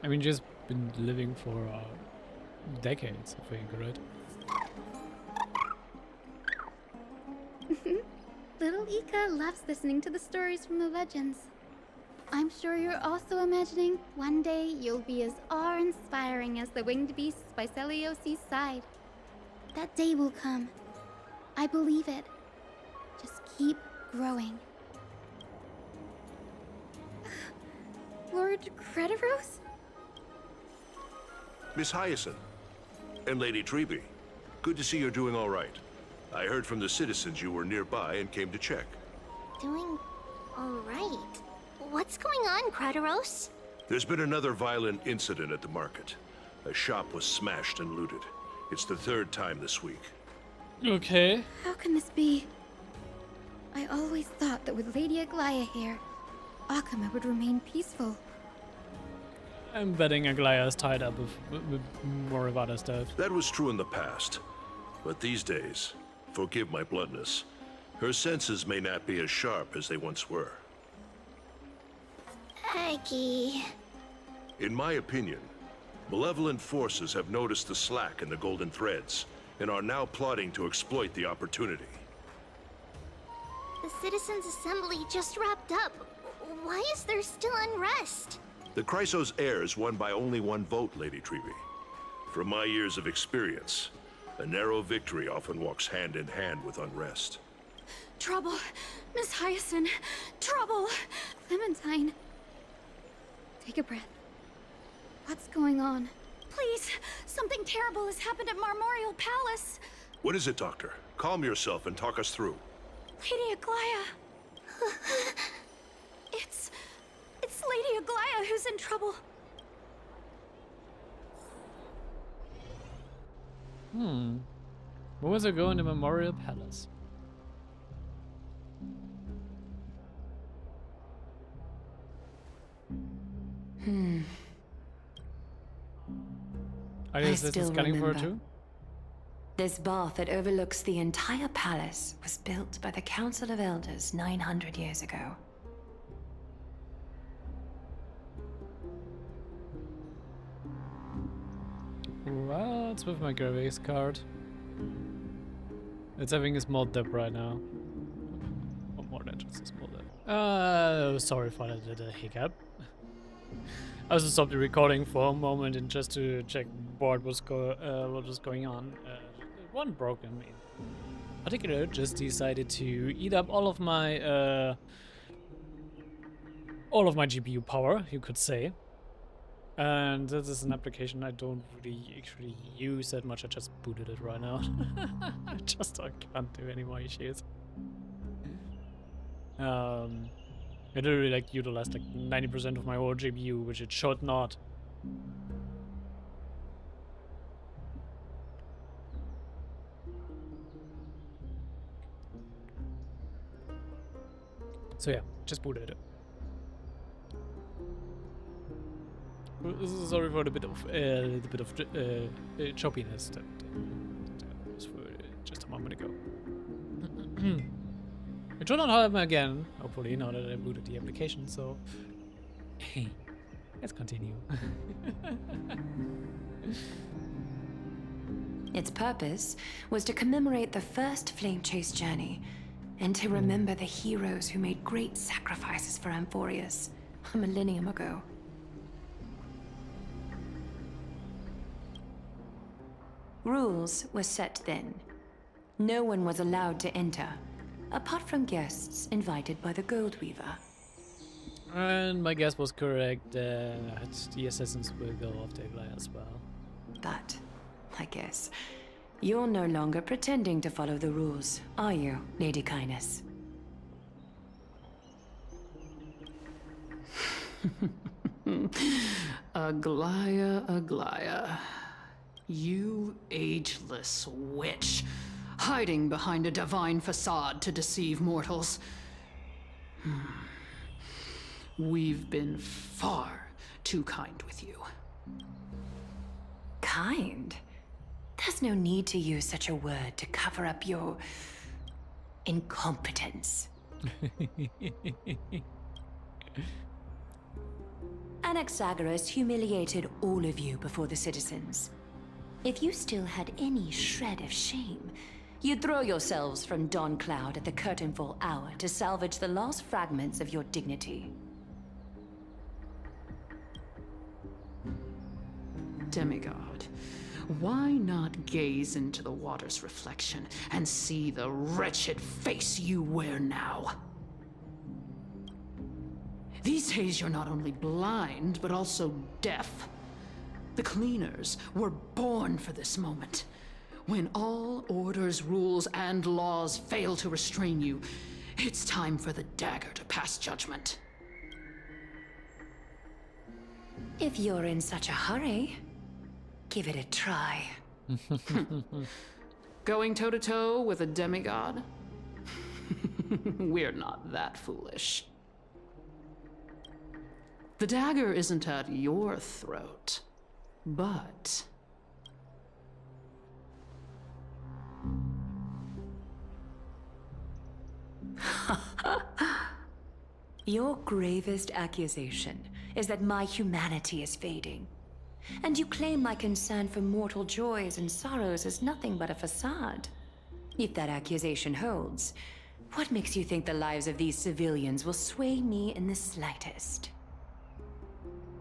I mean, just been living for decades, I think, right? Little Ika loves listening to the stories from the legends. I'm sure you're also imagining one day you'll be as awe-inspiring as the winged beasts by Seliosi's side. That day will come. I believe it. Just keep growing. Lord Crediros? Miss Hyacinth and Lady Treby, good to see you're doing all right. I heard from the citizens you were nearby and came to check. Doing all right. What's going on, Crediros? There's been another violent incident at the market. A shop was smashed and looted. It's the third time this week. Okay. How can this be? I always thought that with Lady Aglaya here, Akama would remain peaceful. I'm betting Aglaya is tied up with more of other stuff. That was true in the past. But these days, forgive my bluntness, her senses may not be as sharp as they once were. Aggie. In my opinion, malevolent forces have noticed the slack in the Golden Threads and are now plotting to exploit the opportunity. The Citizens' Assembly just wrapped up. Why is there still unrest? The Chrysos heirs won by only one vote, Lady Treby. From my years of experience, a narrow victory often walks hand in hand with unrest. Trouble! Miss Hyacinth! Trouble! Clementine. Take a breath. What's going on? Please! Something terrible has happened at Marmorial Palace! What is it, Doctor? Calm yourself and talk us through. Lady Aglaya! It's Lady Aglaya who's in trouble. Where was I going to Memorial Palace? I guess this is scanning for her too? This bath that overlooks the entire palace was built by the Council of Elders 900 years ago. What's with my Graves card? It's having a small dip right now. Or more than just a small dip. Sorry for that little hiccup. I also stopped the recording for a moment and just to check what was going on. One broken in particular just decided to eat up all of my GPU power, you could say. And this is an application I don't really actually use that much. I just booted it right now. I can't do any more issues. It literally like utilized like 90% of my whole GPU, which it should not. So yeah, just booted it. Sorry for the bit of choppiness that was for just a moment ago. It should not happen again, hopefully, now that I booted the application, so... Hey, let's continue. Its purpose was to commemorate the first flame chase journey, and to remember the heroes who made great sacrifices for Amphorius a millennium ago. Rules were set then. No one was allowed to enter, apart from guests invited by the Gold Weaver. And my guess was correct, that the assassins will go after Aglaya as well. But, I guess, you're no longer pretending to follow the rules, are you, Lady Kindness? Aglaya. You ageless witch, hiding behind a divine facade to deceive mortals. We've been far too kind with you. Kind? There's no need to use such a word to cover up your... incompetence. Anaxagoras humiliated all of you before the citizens. If you still had any shred of shame, you'd throw yourselves from Dawn Cloud at the curtainfall hour to salvage the last fragments of your dignity. Demigod, why not gaze into the water's reflection and see the wretched face you wear now? These days you're not only blind, but also deaf. The cleaners were born for this moment. When all orders, rules, and laws fail to restrain you, it's time for the dagger to pass judgment. If you're in such a hurry, give it a try. Going toe-to-toe with a demigod? We're not that foolish. The dagger isn't at your throat. But... Your gravest accusation is that my humanity is fading. And you claim my concern for mortal joys and sorrows is nothing but a facade. If that accusation holds, what makes you think the lives of these civilians will sway me in the slightest?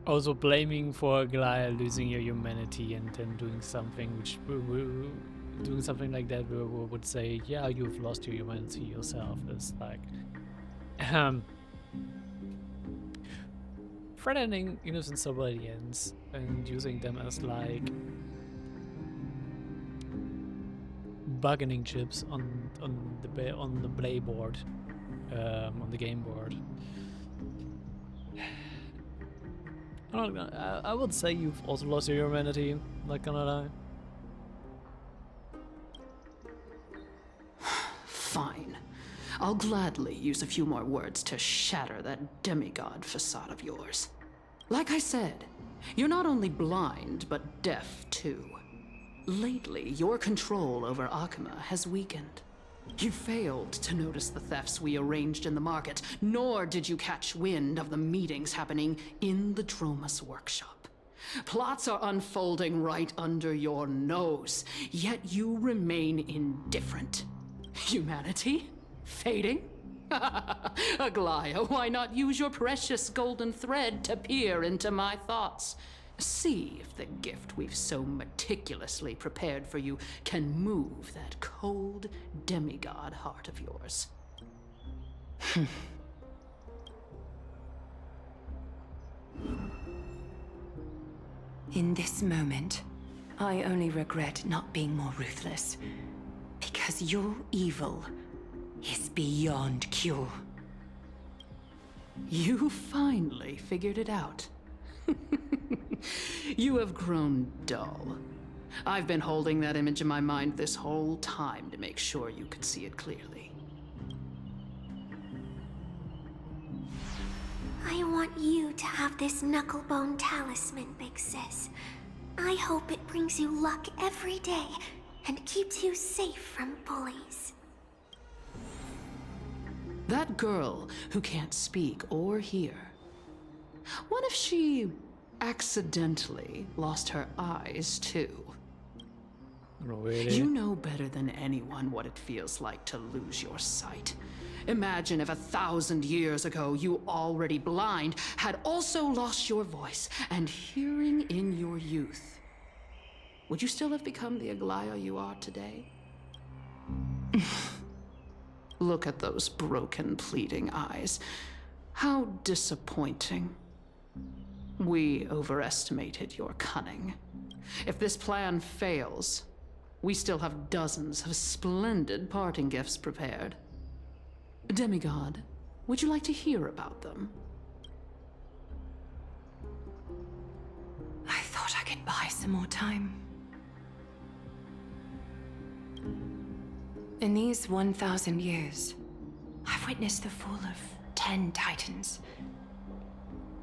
Also blaming for Aglaya losing your humanity and then doing something which doing something like that would say, yeah, you've lost your humanity yourself, is like threatening innocent civilians and using them as like bargaining chips on the play board, on the game board. I would say you've also lost your humanity, not gonna lie. Fine. I'll gladly use a few more words to shatter that demigod facade of yours. Like I said, you're not only blind, but deaf too. Lately, your control over Akuma has weakened. You failed to notice the thefts we arranged in the market, nor did you catch wind of the meetings happening in the Dromus workshop. Plots are unfolding right under your nose, yet you remain indifferent. Humanity? Fading? Aglaya, why not use your precious golden thread to peer into my thoughts? See if the gift we've so meticulously prepared for you can move that cold demigod heart of yours. In this moment, I only regret not being more ruthless, because your evil is beyond cure. You finally figured it out. You have grown dull. I've been holding that image in my mind this whole time to make sure you could see it clearly. I want you to have this knucklebone talisman, Big Sis. I hope it brings you luck every day and keeps you safe from bullies. That girl who can't speak or hear. What if she accidentally lost her eyes too? Really? You know better than anyone what it feels like to lose your sight. Imagine if 1,000 years ago you, already blind, had also lost your voice and hearing in your youth. Would you still have become the Aglaya you are today? Look at those broken, pleading eyes. How disappointing. We overestimated your cunning. If this plan fails, we still have dozens of splendid parting gifts prepared. Demigod, would you like to hear about them? I thought I could buy some more time. In these 1,000 years, I've witnessed the fall of 10 titans.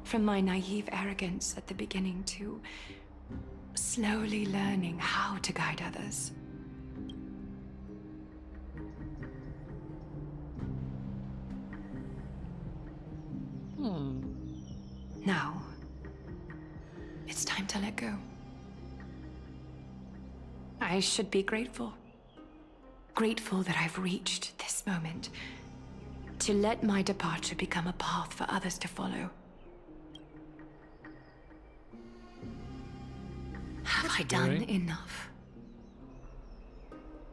From my naive arrogance at the beginning to slowly learning how to guide others. Now, it's time to let go. I should be grateful. Grateful that I've reached this moment. To let my departure become a path for others to follow. Have I done enough?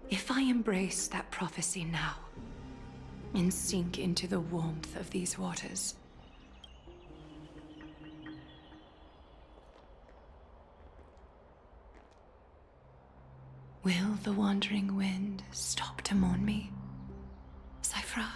If I embrace that prophecy now, and sink into the warmth of these waters, will the wandering wind stop to mourn me, Cyphra?